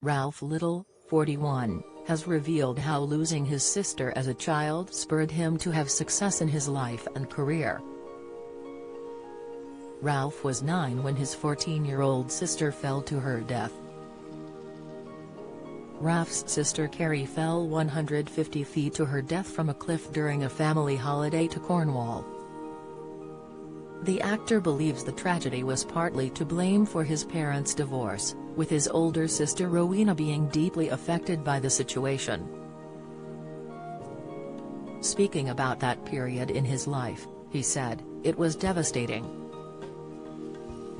Ralf Little, 41, has revealed how losing his sister as a child spurred him to have success in his life and career. Ralf was 9 when his 14-year-old sister fell to her death. Ralf's sister Carrie fell 150 feet to her death from a cliff during a family holiday to Cornwall. The actor believes the tragedy was partly to blame for his parents' divorce, with his older sister Rowena being deeply affected by the situation. Speaking about that period in his life, he said, "It was devastating.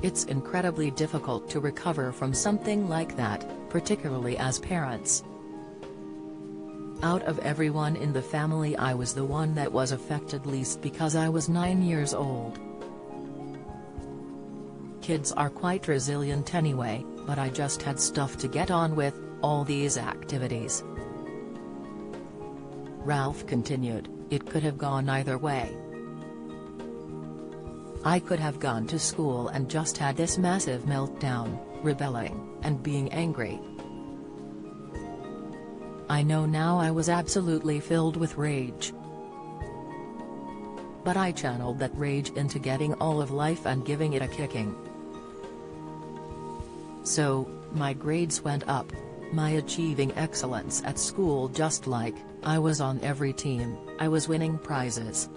It's incredibly difficult to recover from something like that, particularly as parents. Out of everyone in the family, I was the one that was affected least because I was 9 years old. Kids are quite resilient anyway, but I just had stuff to get on with, all these activities." Ralf continued, "It could have gone either way. I could have gone to school and just had this massive meltdown, rebelling, and being angry. I know now I was absolutely filled with rage. But I channeled that rage into getting all of life and giving it a kicking. So, my grades went up, my achieving excellence at school, just like, I was on every team, I was winning prizes."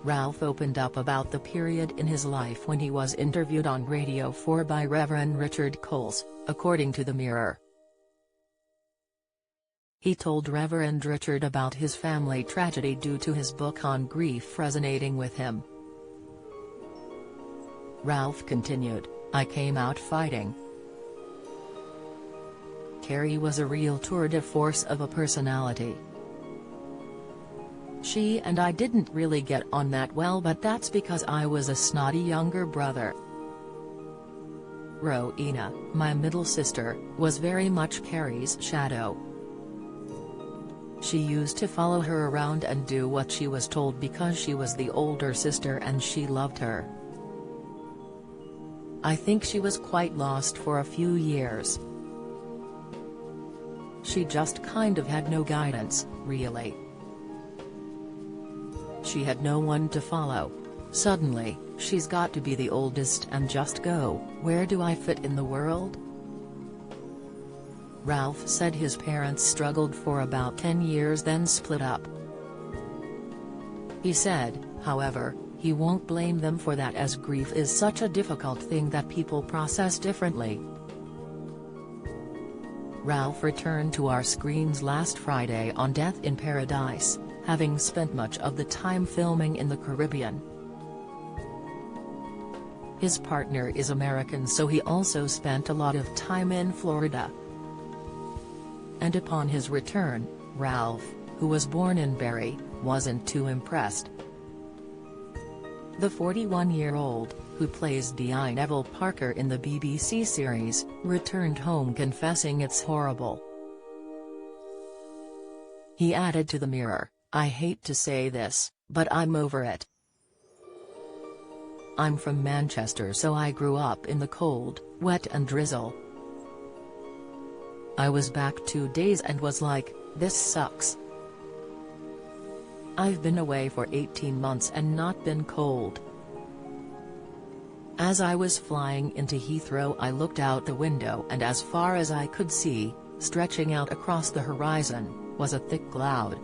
Ralf opened up about the period in his life when he was interviewed on Radio 4 by Reverend Richard Coles, according to The Mirror. He told Reverend Richard about his family tragedy due to his book on grief resonating with him. Ralf continued, "I came out fighting. Carrie was a real tour de force of a personality. She and I didn't really get on that well, but that's because I was a snotty younger brother. Rowena, my middle sister, was very much Carrie's shadow. She used to follow her around and do what she was told because she was the older sister and she loved her. I think she was quite lost for a few years. She just kind of had no guidance, really. She had no one to follow. Suddenly, she's got to be the oldest and just go, where do I fit in the world?" Ralf said his parents struggled for about 10 years, then split up. He said, however, he won't blame them for that, as grief is such a difficult thing that people process differently. Ralf returned to our screens last Friday on Death in Paradise, having spent much of the time filming in the Caribbean. His partner is American, so he also spent a lot of time in Florida. And upon his return, Ralf, who was born in Barrie, wasn't too impressed. The 41-year-old, who plays D.I. Neville Parker in the BBC series, returned home confessing it's horrible. He added to The Mirror, "I hate to say this, but I'm over it. I'm from Manchester, so I grew up in the cold, wet and drizzle. I was back 2 days and was like, this sucks. I've been away for 18 months and not been cold. As I was flying into Heathrow, I looked out the window and as far as I could see, stretching out across the horizon, was a thick cloud.